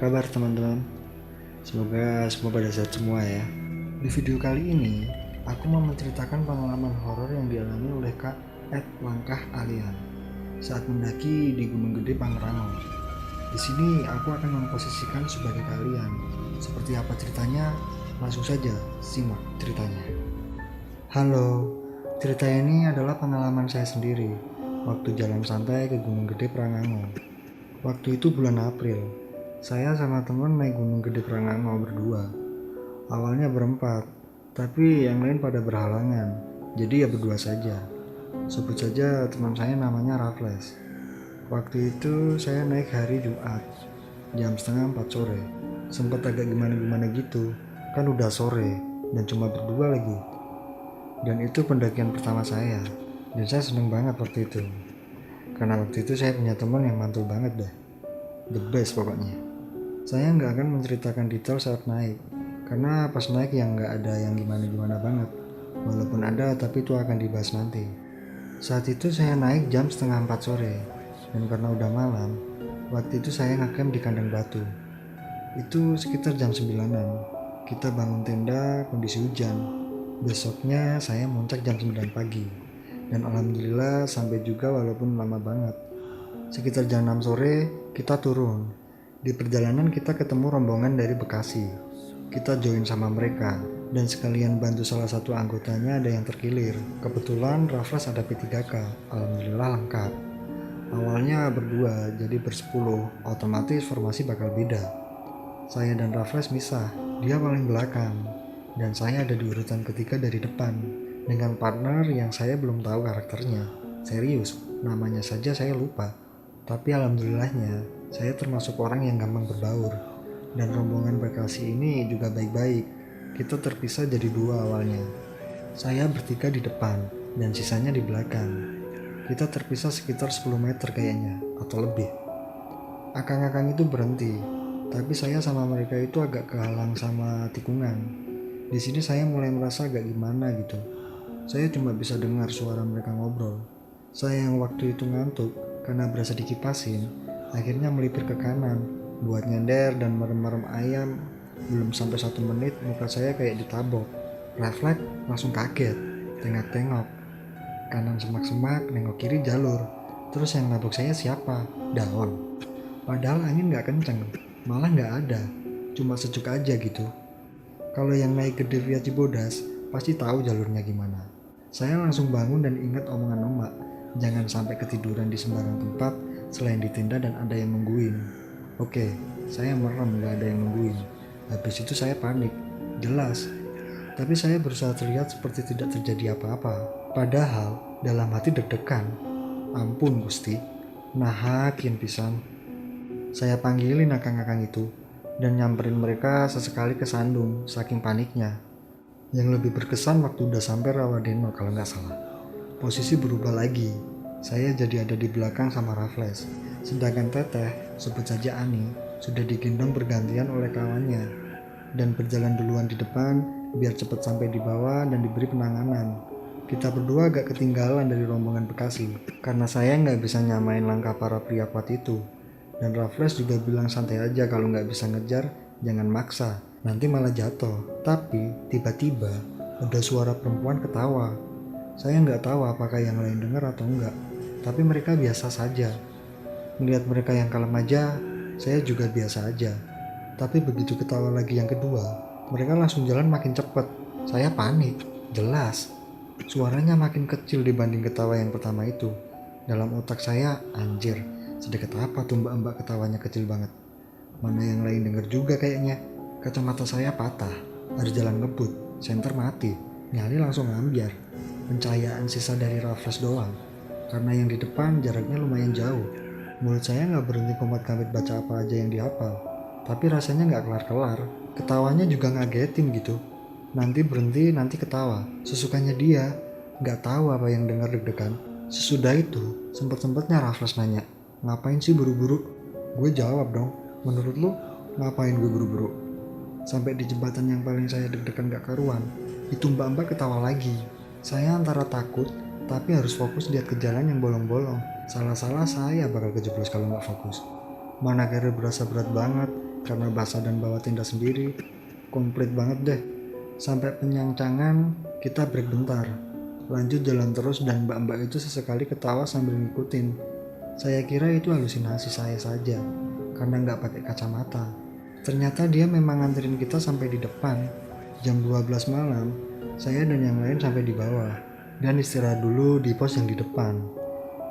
kabar teman-teman? Semoga semua pada sehat semua ya. Di video kali ini, aku mau menceritakan pengalaman horor yang dialami oleh Kak Langkah Alian saat mendaki di Gunung Gede Pangrango. Di sini aku akan memposisikan sebagai kalian. Seperti apa ceritanya? Langsung saja simak ceritanya. Halo, cerita ini adalah pengalaman saya sendiri waktu jalan santai ke Gunung Gede Pangrango. Waktu itu bulan April. Saya sama teman naik Gunung Gede Pangrango berdua. Awalnya berempat, tapi yang lain pada berhalangan. Jadi ya berdua saja. Sebut saja teman saya namanya Raffles. Waktu itu saya naik hari Jumat, jam setengah 4 sore. Sempat agak gimana-gimana gitu, kan udah sore dan cuma berdua lagi. Dan itu pendakian pertama saya, dan saya seneng banget waktu itu. Karena waktu itu saya punya teman yang mantul banget dah. The best pokoknya. Saya nggak akan menceritakan detail saat naik, karena pas naik yang nggak ada yang gimana-gimana banget. Walaupun ada, tapi itu akan dibahas nanti. Saat itu saya naik jam setengah 4 sore, dan karena udah malam, waktu itu saya ngecamp di kandang batu. Itu sekitar jam 9-an. Kita bangun tenda, kondisi hujan. Besoknya saya muncak jam 9 pagi, dan alhamdulillah sampai juga walaupun lama banget. Sekitar jam 6 sore, kita turun. Di perjalanan kita ketemu rombongan dari Bekasi. Kita join sama mereka dan sekalian bantu salah satu anggotanya ada yang terkilir. Kebetulan Raffles ada P3K, alhamdulillah lengkap. Awalnya berdua, jadi bersepuluh, otomatis formasi bakal beda. Saya dan Raffles misah, dia paling belakang, dan saya ada di urutan ketiga dari depan, dengan partner yang saya belum tahu karakternya. Serius, namanya saja saya lupa. Tapi alhamdulillahnya, saya termasuk orang yang gampang berbaur. Dan rombongan Bekasi ini juga baik-baik. Kita terpisah jadi dua awalnya. Saya bertiga di depan, dan sisanya di belakang. Kita terpisah sekitar 10 meter kayaknya, atau lebih. Akang-akang itu berhenti, tapi saya sama mereka itu agak kehalang sama tikungan. Di sini saya mulai merasa agak gimana gitu. Saya cuma bisa dengar suara mereka ngobrol. Saya yang waktu itu ngantuk, karena berasa dikipasin, akhirnya melipir ke kanan buat nyender dan merem-merem ayam. Belum sampai 1 menit muka saya kayak ditabok. Refleks langsung kaget, tengok-tengok kanan semak-semak, nengok kiri jalur. Terus yang nabok saya siapa? Daun. Padahal angin gak kenceng, malah gak ada, cuma sejuk aja gitu. Kalau yang naik gede via Cibodas pasti tahu jalurnya gimana. Saya langsung bangun dan ingat omongan emak, jangan sampai ketiduran di sembarang tempat selain di tenda dan ada yang nungguin. Oke, saya merem gak ada yang nungguin. Habis itu saya panik, jelas. Tapi saya berusaha terlihat seperti tidak terjadi apa-apa. Padahal dalam hati deg-degan. Ampun Gusti, nahakin pisan. Saya panggilin akang-akang itu dan nyamperin mereka sesekali ke Sandung saking paniknya. Yang lebih berkesan waktu udah sampai Rawadeno kalau nggak salah. Posisi berubah lagi. Saya jadi ada di belakang sama Raffles. Sedangkan Teteh, sebut saja Ani, sudah digendong bergantian oleh kawannya. Dan berjalan duluan di depan biar cepat sampai di bawah dan diberi penanganan. Kita berdua agak ketinggalan dari rombongan Bekasi. Karena saya nggak bisa nyamain langkah para pria kuat itu. Dan Raffles juga bilang santai aja kalau nggak bisa ngejar, jangan maksa. Nanti malah jatuh. Tapi tiba-tiba ada suara perempuan ketawa. Saya nggak tahu apakah yang lain dengar atau enggak, tapi mereka biasa saja. Melihat mereka yang kalem aja, saya juga biasa aja. Tapi begitu ketawa lagi yang kedua, mereka langsung jalan makin cepat. Saya panik, jelas. Suaranya makin kecil dibanding ketawa yang pertama itu. Dalam otak saya, anjir, sedekat apa tuh mbak-mbak ketawanya kecil banget. Mana yang lain denger juga kayaknya. Kacamata saya patah, harus jalan ngebut, senter mati, nyali langsung ambiar. Pencahayaan sisa dari Raffles doang, karena yang di depan jaraknya lumayan jauh. Mulut saya nggak berhenti komat-kamit baca apa aja yang dihafal, tapi rasanya nggak kelar-kelar. Ketawanya juga ngagetin gitu. Nanti berhenti, nanti ketawa. Sesukanya dia, nggak tahu apa yang dengar deg-degan. Sesudah itu, sempet-sempetnya Raffles nanya, ngapain sih buru-buru? Gue jawab dong, menurut lu ngapain gue buru-buru? Sampai di jembatan yang paling saya deg-degan gak karuan, itu mbak-mbak ketawa lagi. Saya antara takut, tapi harus fokus lihat ke jalan yang bolong-bolong. Salah-salah saya bakal kejeblos kalau nggak fokus. Mana kira berasa berat banget, karena basah dan bawa tenda sendiri. Komplit banget deh. Sampai penyangcangan kita break bentar. Lanjut jalan terus dan mbak-mbak itu sesekali ketawa sambil ngikutin. Saya kira itu halusinasi saya saja karena nggak pakai kacamata. Ternyata dia memang nganterin kita sampai di depan. Jam 12 malam, saya dan yang lain sampai di bawah dan istirahat dulu di pos yang di depan.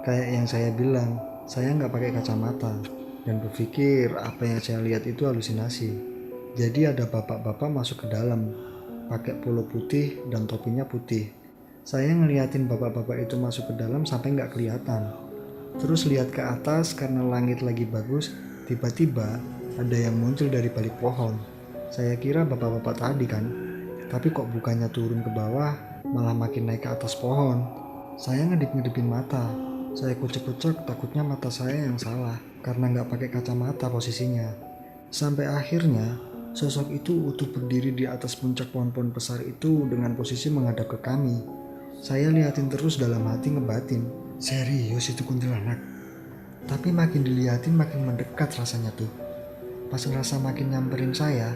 Kayak yang saya bilang, saya nggak pakai kacamata dan berpikir apa yang saya lihat itu halusinasi. Jadi ada bapak-bapak masuk ke dalam, pakai polo putih dan topinya putih. Saya ngeliatin bapak-bapak itu masuk ke dalam sampai nggak kelihatan. Terus lihat ke atas karena langit lagi bagus, tiba-tiba ada yang muncul dari balik pohon. Saya kira bapak-bapak tadi kan, tapi kok bukannya turun ke bawah, malah makin naik ke atas pohon. Saya ngedip-ngedipin mata. Saya kucek-kucek takutnya mata saya yang salah karena nggak pakai kacamata posisinya. Sampai akhirnya sosok itu utuh berdiri di atas puncak pohon-pohon besar itu dengan posisi menghadap ke kami. Saya liatin terus dalam hati ngebatin, serius itu kuntilanak. Tapi makin diliatin makin mendekat rasanya tuh. Pas ngerasa makin nyamperin saya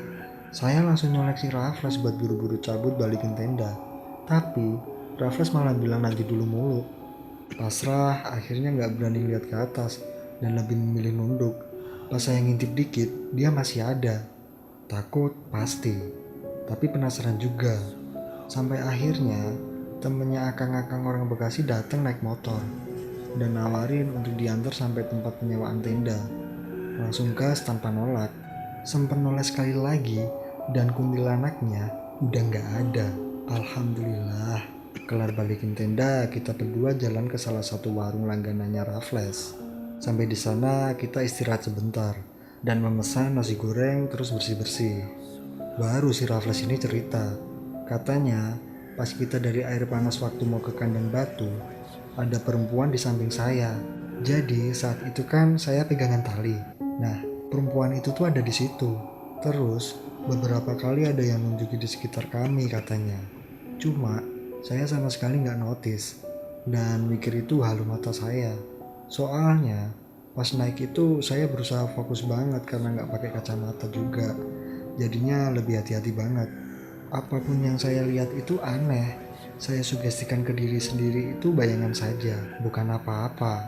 langsung nyolek si Raffles buat buru-buru cabut balikin tenda. Tapi Raffles malah bilang nanti dulu mulu. Pasrah, akhirnya nggak berani lihat ke atas dan lebih memilih nunduk. Pas saya ngintip dikit, dia masih ada. Takut pasti, tapi penasaran juga. Sampai akhirnya temennya akang-akang orang Bekasi datang naik motor dan nawarin untuk diantar sampai tempat penyewaan tenda. Langsung gas tanpa nolak. Sempet noleh sekali lagi dan kuntilanaknya udah nggak ada. Alhamdulillah. Kelar balikin tenda, kita berdua jalan ke salah satu warung langganannya Raffles. Sampai di sana kita istirahat sebentar dan memesan nasi goreng terus bersih-bersih. Baru si Raffles ini cerita, katanya pas kita dari air panas waktu mau ke kandang batu, ada perempuan di samping saya. Jadi saat itu kan saya pegangan tali. Nah, perempuan itu tuh ada di situ. Terus beberapa kali ada yang nunjukin di sekitar kami katanya. Cuma saya sama sekali nggak notice dan mikir itu halu mata saya. Soalnya pas naik itu saya berusaha fokus banget karena nggak pakai kacamata juga. Jadinya lebih hati-hati banget. Apapun yang saya lihat itu aneh. Saya sugestikan ke diri sendiri itu bayangan saja, bukan apa-apa.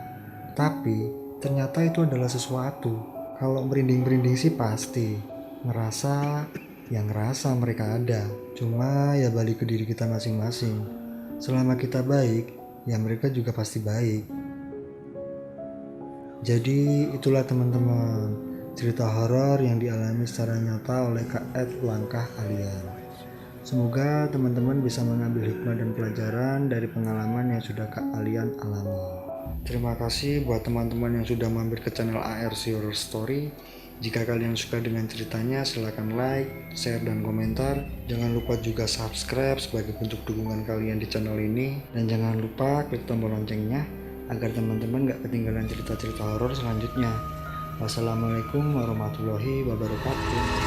Tapi ternyata itu adalah sesuatu. Kalau merinding-merinding sih pasti. Ngerasa mereka ada. Cuma ya balik ke diri kita masing-masing. Selama kita baik, ya mereka juga pasti baik. Jadi itulah teman-teman, cerita horor yang dialami secara nyata oleh Kak Ed Langkah Alian. Semoga teman-teman bisa mengambil hikmah dan pelajaran dari pengalaman yang sudah Kak Alian alami. Terima kasih buat teman-teman yang sudah mampir ke channel ARC Horror Story. Jika kalian suka dengan ceritanya, silahkan like, share, dan komentar. Jangan lupa juga subscribe sebagai bentuk dukungan kalian di channel ini. Dan jangan lupa klik tombol loncengnya agar teman-teman gak ketinggalan cerita-cerita horor selanjutnya. Wassalamualaikum warahmatullahi wabarakatuh.